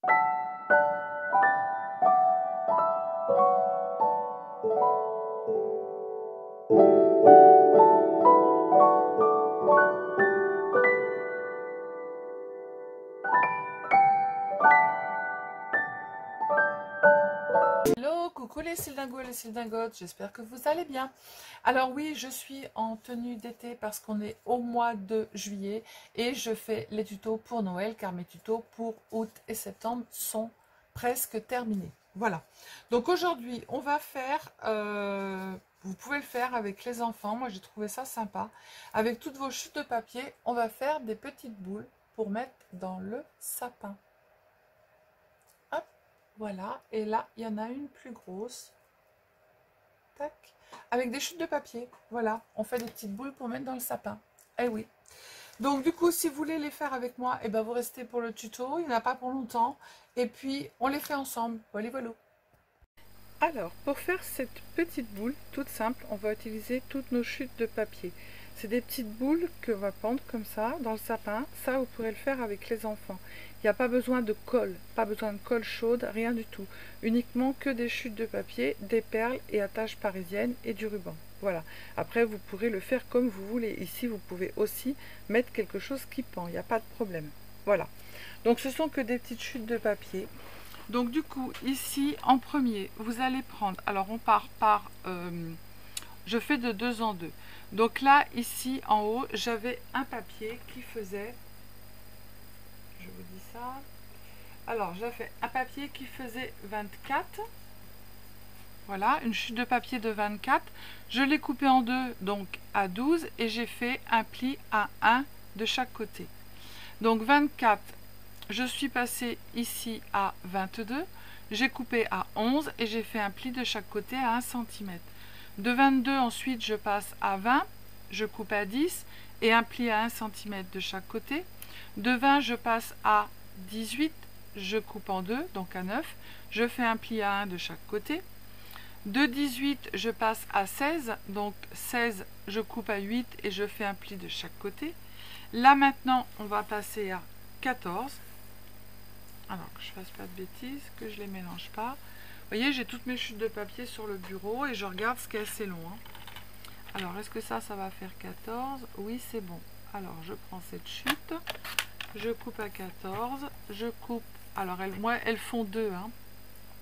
Hello, coucou les Sildingos et les Sildingotes, j'espère que vous allez bien. Alors oui, je suis en tenue d'été parce qu'on est au mois de juillet et je fais les tutos pour Noël car mes tutos pour août et septembre sont presque terminés. Voilà, donc aujourd'hui on va faire, vous pouvez le faire avec les enfants, moi j'ai trouvé ça sympa. Avec toutes vos chutes de papier, on va faire des petites boules pour mettre dans le sapin. Voilà, et là, il y en a une plus grosse. Tac. Avec des chutes de papier. Voilà, on fait des petites boules pour mettre dans le sapin. Eh oui. Donc du coup, si vous voulez les faire avec moi, eh ben, vous restez pour le tuto. Il n'y en a pas pour longtemps. Et puis, on les fait ensemble. Voilà, voilà. Alors, pour faire cette petite boule, toute simple, on va utiliser toutes nos chutes de papier. C'est des petites boules que va pendre comme ça dans le sapin. Ça, vous pourrez le faire avec les enfants. Il n'y a pas besoin de colle, pas besoin de colle chaude, rien du tout. Uniquement que des chutes de papier, des perles et attaches parisiennes et du ruban. Voilà. Après, vous pourrez le faire comme vous voulez. Ici, vous pouvez aussi mettre quelque chose qui pend. Il n'y a pas de problème. Voilà. Donc, ce sont que des petites chutes de papier. Donc du coup, ici, en premier, vous allez prendre, alors on part par, je fais de 2 en 2. Donc là, ici, en haut, j'avais un papier qui faisait, je vous dis ça, alors j'avais un papier qui faisait 24, voilà, une chute de papier de 24. Je l'ai coupé en deux, donc à 12, et j'ai fait un pli à 1 de chaque côté. Donc 24, je suis passée ici à 22, j'ai coupé à 11 et j'ai fait un pli de chaque côté à 1 cm. De 22 ensuite je passe à 20, je coupe à 10 et un pli à 1 cm de chaque côté. De 20 je passe à 18, je coupe en 2, donc à 9, je fais un pli à 1 de chaque côté. De 18 je passe à 16, donc 16 je coupe à 8 et je fais un pli de chaque côté. Là maintenant on va passer à 14. Alors que je ne fasse pas de bêtises, que je ne les mélange pas. Vous voyez, j'ai toutes mes chutes de papier sur le bureau et je regarde ce qui est assez long. Hein. Alors, est-ce que ça va faire 14? Oui, c'est bon. Alors, je prends cette chute, je coupe à 14, je coupe... Alors, moi, elles font 2, hein,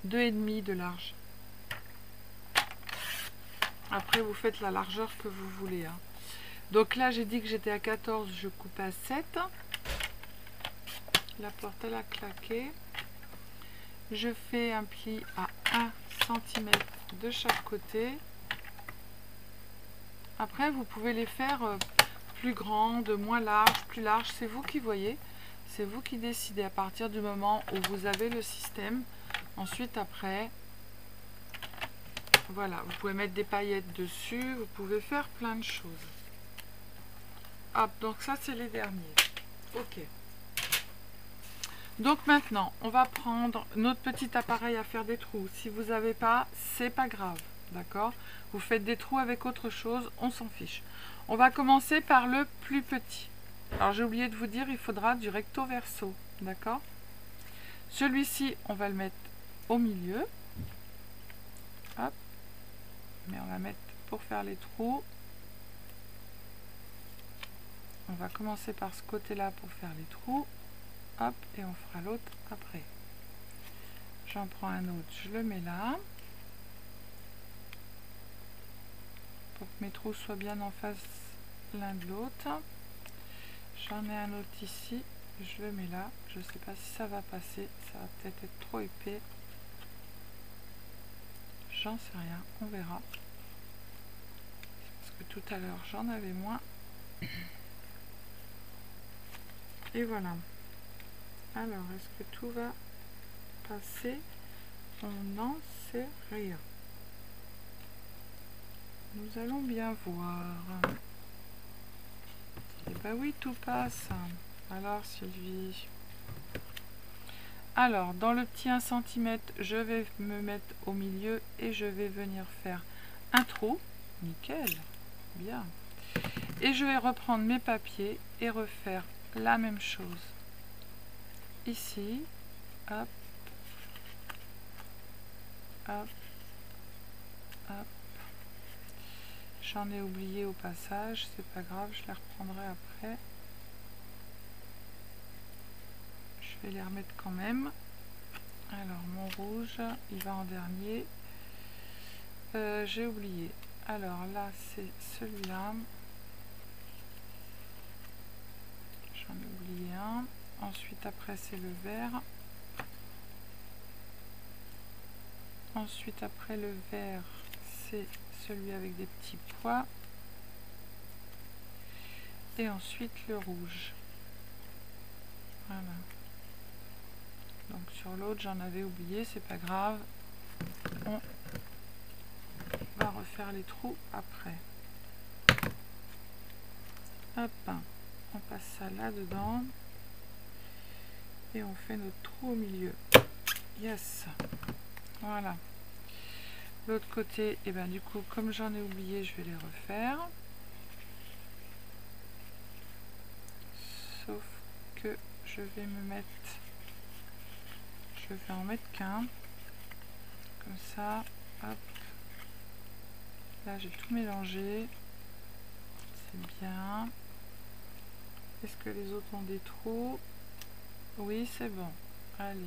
2,5 de large. Après, vous faites la largeur que vous voulez. Hein. Donc là, j'ai dit que j'étais à 14, je coupe à 7. La porte, elle a claqué. Je fais un pli à 1 cm de chaque côté. Après, vous pouvez les faire plus grandes, moins larges, plus larges. C'est vous qui voyez. C'est vous qui décidez à partir du moment où vous avez le système. Ensuite, après, voilà, vous pouvez mettre des paillettes dessus. Vous pouvez faire plein de choses. Hop, donc ça, c'est les derniers. Ok. Donc maintenant, on va prendre notre petit appareil à faire des trous. Si vous n'avez pas, c'est pas grave, d'accord? Vous faites des trous avec autre chose, on s'en fiche. On va commencer par le plus petit. Alors j'ai oublié de vous dire, il faudra du recto verso, d'accord? Celui-ci, on va le mettre au milieu. Hop. Mais on va mettre pour faire les trous. On va commencer par ce côté-là pour faire les trous. Hop, et on fera l'autre après. J'en prends un autre, je le mets là. Pour que mes trous soient bien en face l'un de l'autre. J'en ai un autre ici, je le mets là. Je ne sais pas si ça va passer, ça va peut-être être trop épais. J'en sais rien, on verra. Parce que tout à l'heure j'en avais moins. Et voilà. Alors, est-ce que tout va passer? On n'en sait rien. Nous allons bien voir. Eh ben oui, tout passe. Alors, Sylvie. Alors, dans le petit 1 cm, je vais me mettre au milieu et je vais venir faire un trou. Nickel. Bien. Et je vais reprendre mes papiers et refaire la même chose. Ici. hop, hop, hop. J'en ai oublié au passage, c'est pas grave, je les reprendrai après. Je vais les remettre quand même. Alors mon rouge, il va en dernier. J'ai oublié. Alors là, c'est celui-là. J'en ai oublié un. Ensuite, après, c'est le vert. Ensuite, après le vert, c'est celui avec des petits pois. Et ensuite, le rouge. Voilà. Donc sur l'autre, j'en avais oublié, c'est pas grave. On va refaire les trous après. Hop, on passe ça là-dedans. Et on fait notre trou au milieu. Yes. Voilà. L'autre côté, et ben du coup, comme j'en ai oublié, je vais les refaire. Sauf que je vais me mettre... Je vais en mettre qu'un. Comme ça. Hop. Là, j'ai tout mélangé. C'est bien. Est-ce que les autres ont des trous? Oui, c'est bon. Allez.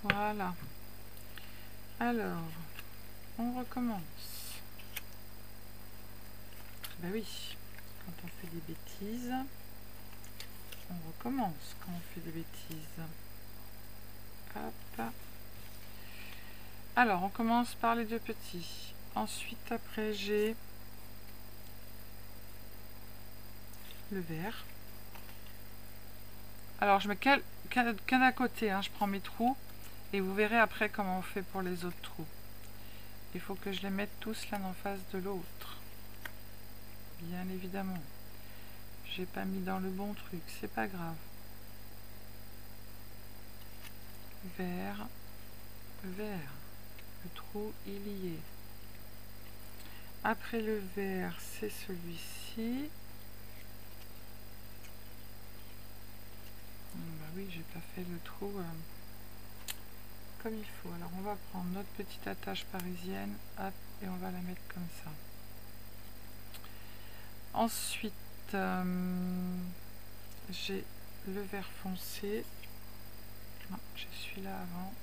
Voilà. Alors, on recommence. Ben oui, quand on fait des bêtises, on recommence quand on fait des bêtises. Hop. Alors, on commence par les deux petits. Ensuite, après, j'ai le vert. Alors, je mets qu'un à côté, hein, je prends mes trous. Et vous verrez après comment on fait pour les autres trous. Il faut que je les mette tous l'un en face de l'autre. Bien évidemment. J'ai pas mis dans le bon truc, c'est pas grave. Vert, vert. Le trou, il y est. Après le vert, c'est celui-ci. Bah oui, j'ai pas fait le trou comme il faut. Alors on va prendre notre petite attache parisienne, hop, et on va la mettre comme ça. Ensuite, j'ai le vert foncé. Non, j'ai celui-là avant.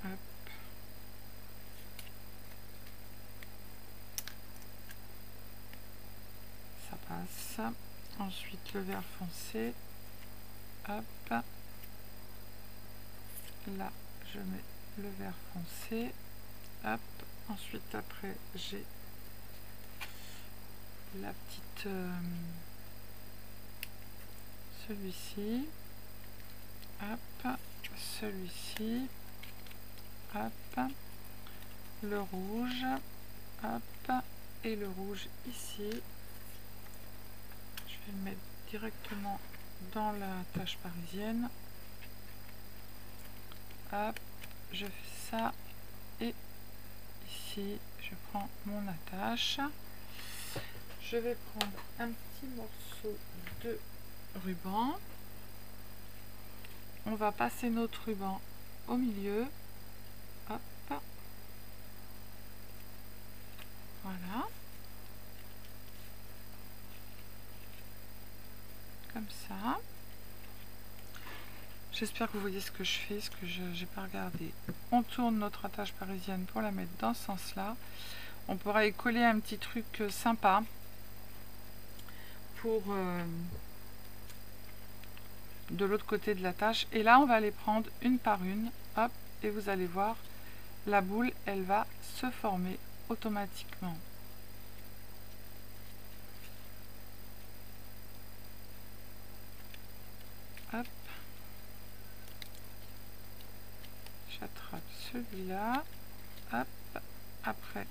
Hop. Ça passe. Ensuite, le vert foncé. Hop. Là, je mets le vert foncé. Hop. Ensuite, après, j'ai la petite... celui-ci. Hop. Celui-ci. Hop. Le rouge. Hop. Et le rouge ici. Je vais le mettre directement dans la tâche parisienne. Hop, je fais ça et ici je prends mon attache. Je vais prendre un petit morceau de ruban. On va passer notre ruban au milieu. Hop, voilà. Comme ça. J'espère que vous voyez ce que je fais, ce que je n'ai pas regardé. On tourne notre attache parisienne pour la mettre dans ce sens-là. On pourra y coller un petit truc sympa pour de l'autre côté de l'attache. Et là, on va les prendre une par une. Hop, et vous allez voir, la boule, elle va se former automatiquement. Hop. J'attrape celui-là. Hop. Après,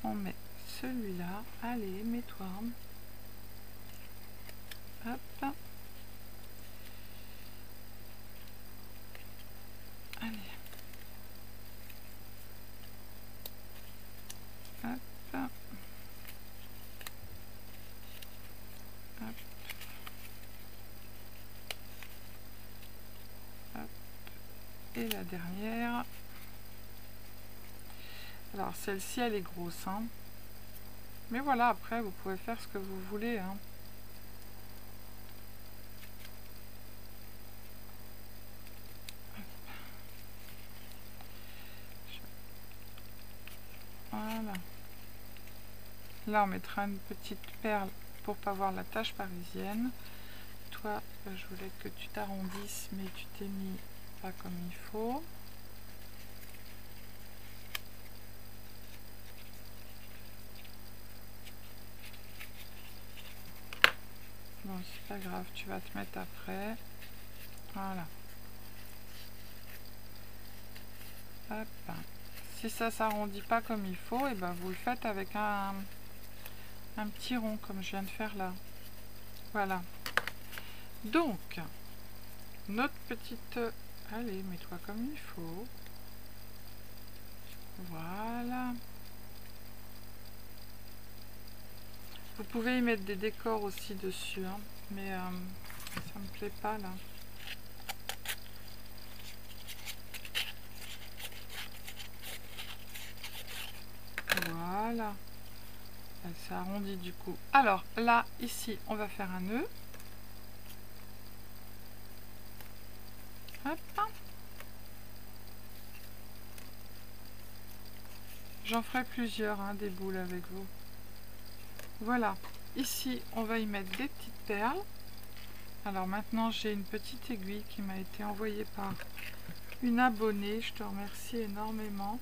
on met celui-là. Allez, mets-toi. Hop. Allez. Hop. Et la dernière. Alors celle-ci elle est grosse, hein. Mais voilà, après vous pouvez faire ce que vous voulez, hein. Voilà. Là on mettra une petite perle pour pas voir la tache parisienne. Toi je voulais que tu t'arrondisses, mais tu t'es mis pas comme il faut. Bon, c'est pas grave, tu vas te mettre après. Voilà. Hop. Si ça s'arrondit pas comme il faut, et ben vous le faites avec un petit rond comme je viens de faire là. Voilà. Donc, notre petite... Allez, mets-toi comme il faut. Voilà. Vous pouvez y mettre des décors aussi dessus, hein, mais ça me plaît pas là. Voilà. Elle s'est arrondie du coup. Alors là, ici, on va faire un nœud. Hop. J'en ferai plusieurs, hein, des boules avec vous. Voilà. Ici, on va y mettre des petites perles. Alors maintenant, j'ai une petite aiguille qui m'a été envoyée par une abonnée. Je te remercie énormément.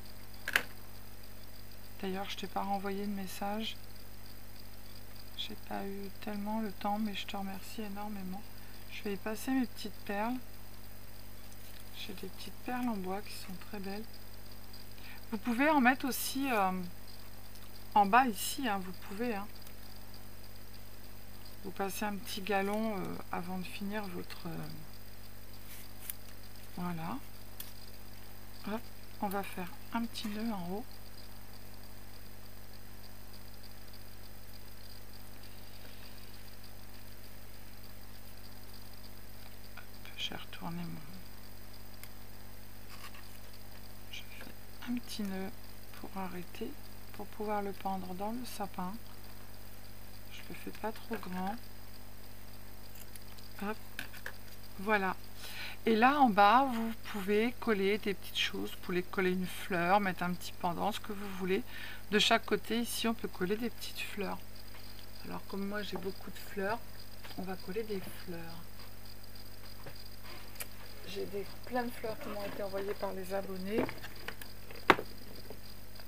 D'ailleurs, je t'ai pas renvoyé de message. J'ai pas eu tellement le temps, mais je te remercie énormément. Je vais y passer mes petites perles. J'ai des petites perles en bois qui sont très belles. Vous pouvez en mettre aussi en bas ici, hein, vous pouvez. Hein. Vous passez un petit galon avant de finir votre... voilà. Hop, on va faire un petit nœud en haut. J'ai retourné mon... Je fais un petit nœud pour arrêter, pour pouvoir le pendre dans le sapin. Je le fais pas trop grand. Hop, voilà. Et là en bas, vous pouvez coller des petites choses. Vous pouvez coller une fleur, mettre un petit pendant, ce que vous voulez. De chaque côté, ici, on peut coller des petites fleurs. Alors comme moi, j'ai beaucoup de fleurs, on va coller des fleurs. J'ai plein de fleurs qui m'ont été envoyées par les abonnés.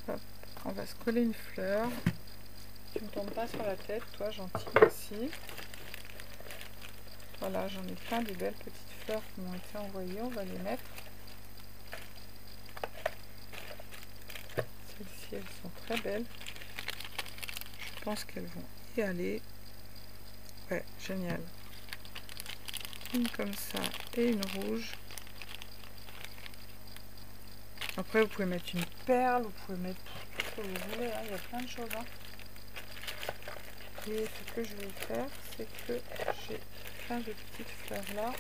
Hop, on va se coller une fleur. Tu ne me tombes pas sur la tête, toi, gentil, merci. Voilà, j'en ai plein de belles petites fleurs qui m'ont été envoyées. On va les mettre. Celles-ci, elles sont très belles. Je pense qu'elles vont y aller. Ouais, génial. Une comme ça et une rouge. Après, vous pouvez mettre une perle, vous pouvez mettre tout ce que vous voulez. Hein. Il y a plein de choses. Hein. Et ce que je vais faire, c'est que j'ai plein de petites fleurs là.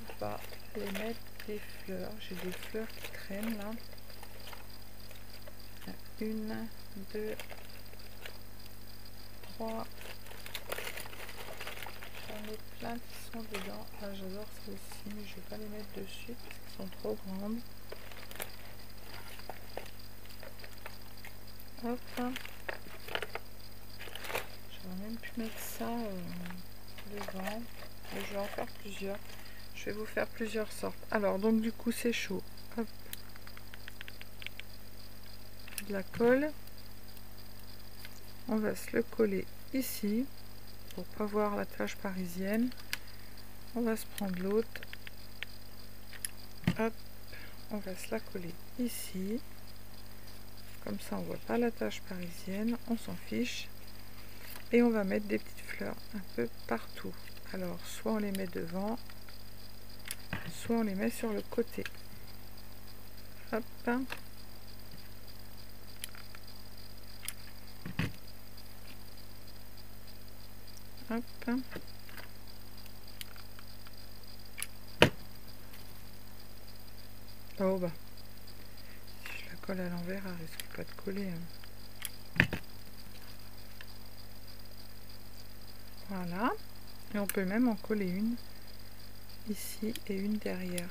On va les mettre des fleurs. J'ai des fleurs qui traînent là. Une, deux, trois. J'en ai plein qui sont dedans. Ah, j'adore celles-ci, mais je vais pas les mettre dessus parce qu'elles sont trop grandes. Hop. J'aurais même pu mettre ça devant. Mais je vais en faire plusieurs. Je vais vous faire plusieurs sortes. Alors, donc du coup, c'est chaud. Hop. De la colle. On va se le coller ici. Pour pas voir la tache parisienne. On va se prendre l'autre. Hop. On va se la coller ici. Comme ça, on voit pas la tache parisienne. On s'en fiche. Et on va mettre des petites fleurs un peu partout. Alors, soit on les met devant, soit on les met sur le côté. Hop. Hop. Oh bah, si je la colle à l'envers, elle risque pas de coller. Hein. Voilà. Et on peut même en coller une ici et une derrière.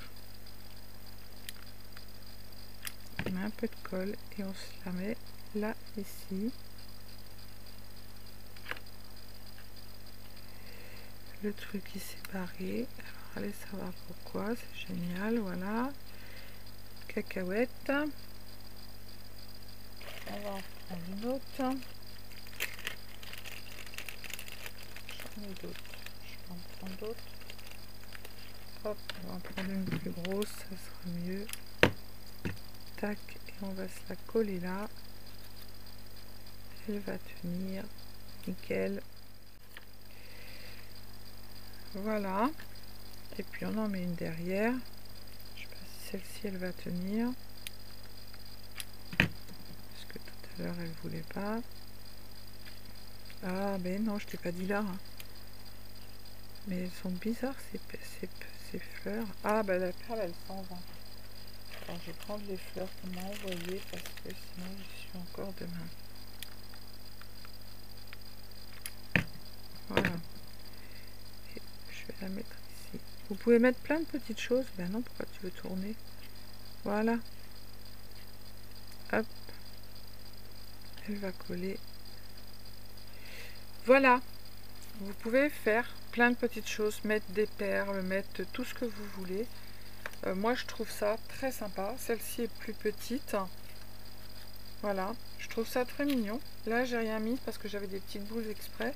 On met un peu de colle et on se la met là, ici. Le truc il s'est barré. Alors allez savoir pourquoi, c'est génial, voilà. Cacahuète. On va en prendre une autre. J'en ai d'autres. Je vais en prendre d'autres. Hop, on va en prendre une plus grosse, ça sera mieux. Tac, et on va se la coller là. Elle va tenir. Nickel. Voilà. Et puis on en met une derrière. Je sais pas si celle-ci elle va tenir. Parce que tout à l'heure elle voulait pas. Ah ben non, je t'ai pas dit là. Hein. Mais elles sont bizarres ces fleurs. Ah ben la perle elle s'en va. Alors je vais prendre les fleurs qu'on m'a envoyées parce que sinon je suis encore demain. Voilà. Et je vais la mettre ici. Vous pouvez mettre plein de petites choses. Ben non, pourquoi tu veux tourner? Voilà. Hop. Elle va coller. Voilà. Vous pouvez faire plein de petites choses. Mettre des perles, mettre tout ce que vous voulez. Moi, je trouve ça très sympa. Celle-ci est plus petite. Voilà. Je trouve ça très mignon. Là, j'ai rien mis parce que j'avais des petites boules exprès.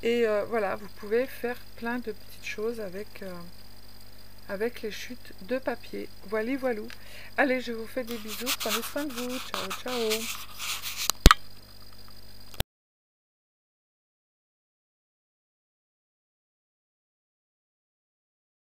Et voilà, vous pouvez faire plein de petites choses avec les chutes de papier. Voilà, voilou. Allez, je vous fais des bisous. Prenez soin de vous. Ciao, ciao.